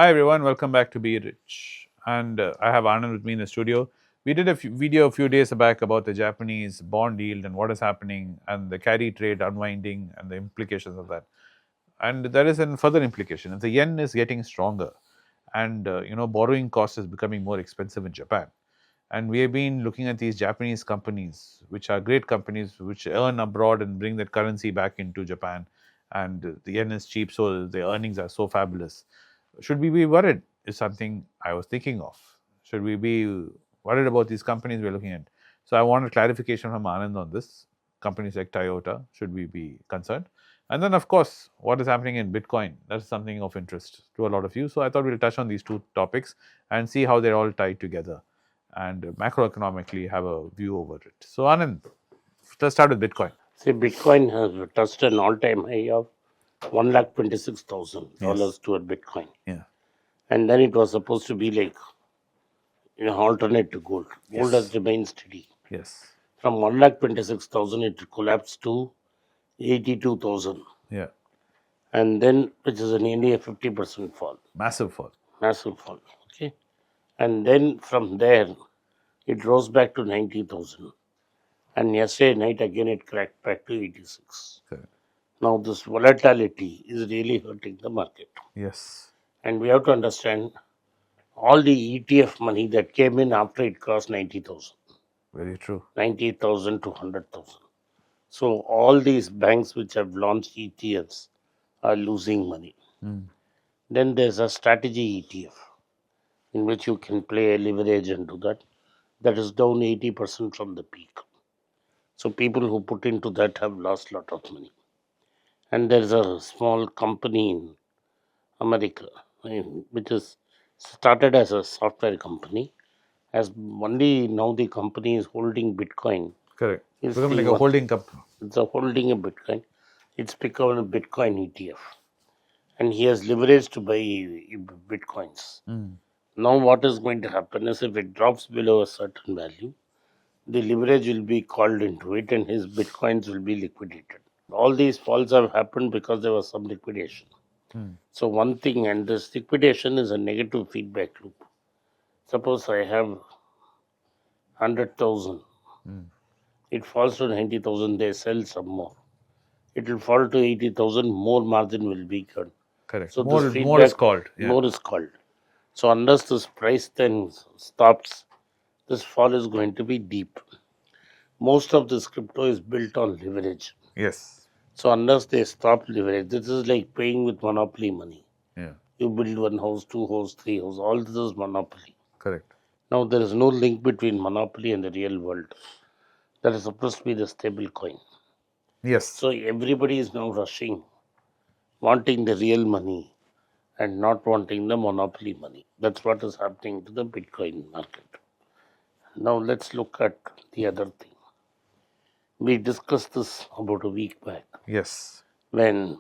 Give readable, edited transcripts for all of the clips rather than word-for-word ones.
Hi everyone, welcome back to Be Rich. And I have Anand with me in the studio. We did a video a few days back about the Japanese bond yield and what is happening and the carry trade unwinding and the implications of that. And there is a further implication. If the yen is getting stronger and borrowing cost is becoming more expensive in Japan, and we have been looking at these Japanese companies, which are great companies, which earn abroad and bring that currency back into Japan. And the yen is cheap, so the earnings are so fabulous. Should we be worried? Is something I was thinking of. Should we be worried about these companies we're looking at? So I want a clarification from Anand on this. Companies like Toyota, should we be concerned? And then, of course, what is happening in Bitcoin? That's something of interest to a lot of you. So I thought we'll touch on these two topics and see how they're all tied together and macroeconomically have a view over it. So, Anand, let's start with Bitcoin. See, Bitcoin has touched an all-time high of $126,000 Yes. to a Bitcoin, Yeah. and then it was supposed to be like alternate to gold. Gold Yes. has remained steady. Yes. From 126,000, it collapsed to 82,000, Yeah. and then which is nearly a 50% fall, Massive fall. massive fall. Okay, and then from there, it rose back to 90,000, and yesterday night again it cracked back to 86. Correct. Now this volatility is really hurting the market. Yes. And we have to understand all the ETF money that came in after it crossed 90,000, Very true. 90,000 to 100,000. So all these banks which have launched ETFs are losing money. Mm. Then there's a strategy ETF in which you can play a leverage into that. That is down 80% from the peak. So people who put into that have lost a lot of money. And there's a small company in America, which is started as a software company, as only now the company is holding Bitcoin. Correct. Is Become the like a one holding company. it's a holding a Bitcoin. It's become a Bitcoin ETF, and he has leverage to buy Bitcoins. Mm. Now, what is going to happen is if it drops below a certain value, the leverage will be called into it, and his Bitcoins will be liquidated. All these falls have happened because there was some liquidation. Mm. So one thing, and this liquidation is a negative feedback loop. Suppose I have 100,000, Mm. it falls to 90,000, they sell some more. It will fall to 80,000, more margin will be cut. Correct. So this More is feedback, called. Yeah. more is called. So unless this price then stops, this fall is going to be deep. Most of this crypto is built on leverage. Yes. So unless they stop leverage, this is like paying with monopoly money. Yeah. You build one house, two house, three house, all this is monopoly. Correct. Now there is no link between monopoly and the real world. That is supposed to be the stable coin. Yes. So everybody is now rushing, wanting the real money and not wanting the monopoly money. That's what is happening to the Bitcoin market. Now let's look at the other thing. We discussed this about a week back Yes. when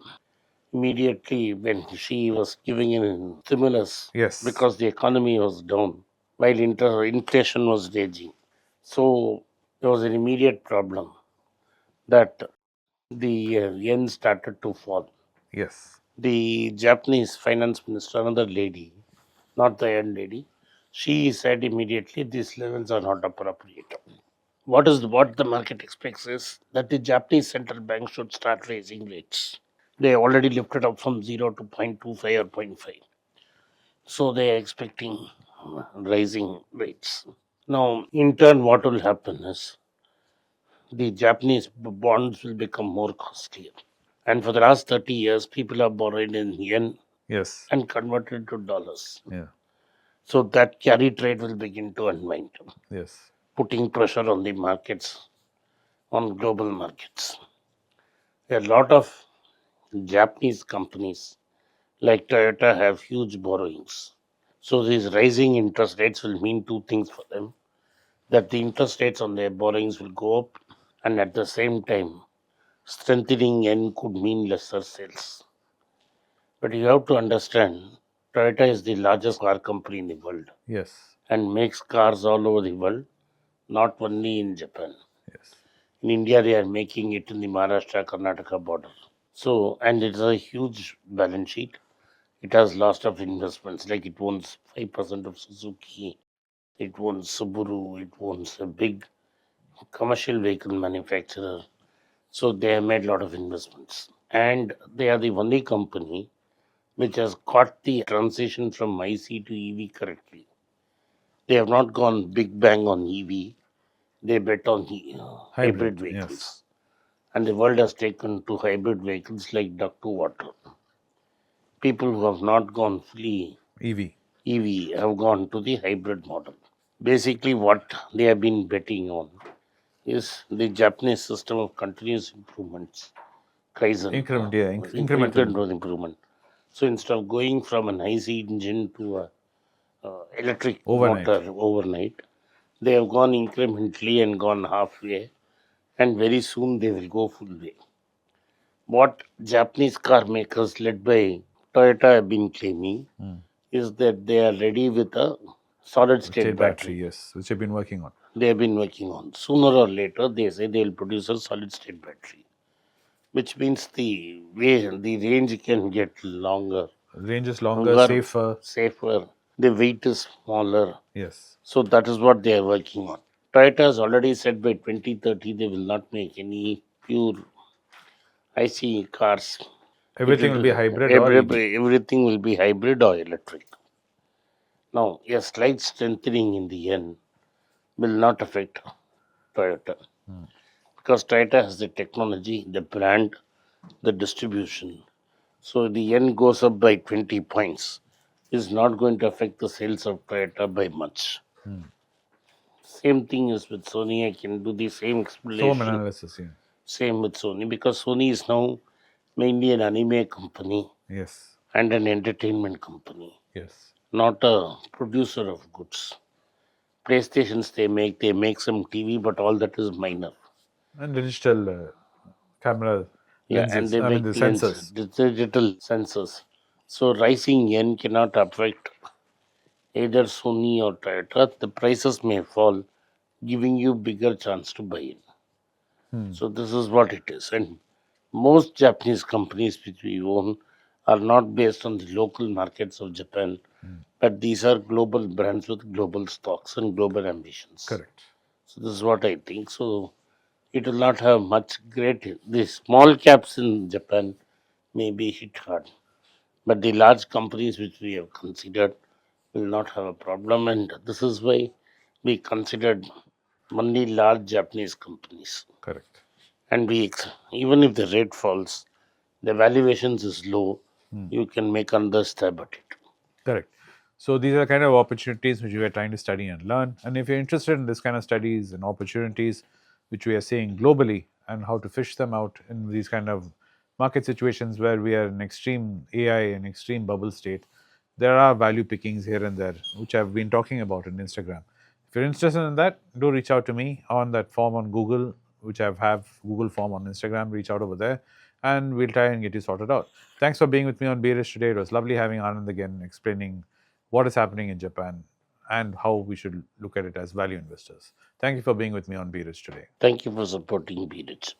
immediately when she was giving in stimulus Yes. because the economy was down while inflation was raging. So there was an immediate problem that the yen started to fall. Yes. The Japanese finance minister, another lady, not the yen lady, she said immediately these levels are not appropriate. What the market expects is that the Japanese central bank should start raising rates. They already lifted up from 0 to 0.25 or zero point 0.5. So they are expecting rising rates. Now, in turn, what will happen is the Japanese bonds will become more costlier. And for the last 30 years, people have borrowed in yen Yes. and converted to dollars. Yeah. So that carry trade will begin to unwind, Yes. putting pressure on the markets, on global markets. A lot of Japanese companies like Toyota have huge borrowings. So these rising interest rates will mean two things for them, that the interest rates on their borrowings will go up, and at the same time, strengthening yen could mean lesser sales. But you have to understand, Toyota is the largest car company in the world Yes. and makes cars all over the world, not only in Japan. Yes. In India, they are making it in the Maharashtra Karnataka border. So, and it's a huge balance sheet. It has lots of investments, like it owns 5% of Suzuki, it owns Subaru, it owns a big commercial vehicle manufacturer. So they have made a lot of investments. And they are the only company which has got the transition from IC to EV correctly. They have not gone big bang on EV, they bet on Hybrid, hybrid yes. vehicles. And the world has taken to hybrid vehicles like duck to water. People who have not gone fully EV. EV have gone to the hybrid model. Basically, what they have been betting on is the Japanese system of continuous improvements, Kaizen, Increment, yeah, incremental incremental improvement. improvement. So instead of going from an IC engine to a electric Overnight. motor overnight, they have gone incrementally and gone halfway, and very soon they will go full way. What Japanese car makers led by Toyota have been claiming is that they are ready with a solid state State battery, battery. yes, which I've been working on. They have been working on. Sooner or later, they say they will produce a solid state battery, which means the range can get longer, Range is longer, longer, safer. safer. The weight is smaller. Yes. So that is what they are working on. Toyota has already said by 2030 they will not make any pure IC cars. Everything will be hybrid or EV. Everything will be hybrid or electric. Now, a slight strengthening in the yen will not affect Toyota because Toyota has the technology, the brand, the distribution. So the yen goes up by 20 points is not going to affect the sales of Toyota by much. Same thing is with Sony. I can do the same Swarm explanation. analysis, yeah. Same with Sony because Sony is now mainly an anime company Yes. and an entertainment company, Yes. not a producer of goods. PlayStations they make some TV, but all that is minor. And digital camera Yeah, and lenses, they I mean make the sensors. digital sensors. So rising yen cannot affect either Sony or Toyota. The prices may fall, giving you bigger chance to buy in. So this is what it is. And most Japanese companies which we own are not based on the local markets of Japan, but these are global brands with global stocks and global ambitions. Correct. So this is what I think. So it will not have much great. The small caps in Japan may be hit hard, but the large companies which we have considered will not have a problem, and this is why we considered only large Japanese companies. Correct. And even if the rate falls, the valuations is low, you can make another stab at it. Correct. So these are kind of opportunities which we are trying to study and learn. And if you're interested in this kind of studies and opportunities which we are seeing globally and how to fish them out in these kind of market situations where we are in extreme AI and extreme bubble state, there are value pickings here and there, which I've been talking about on Instagram. If you're interested in that, do reach out to me on that form on Google, which I have Google form on Instagram. Reach out over there, and we'll try and get you sorted out. Thanks for being with me on Bearish today. It was lovely having Anand again explaining what is happening in Japan and how we should look at it as value investors. Thank you for being with me on Bearish today. Thank you for supporting BRIDGE.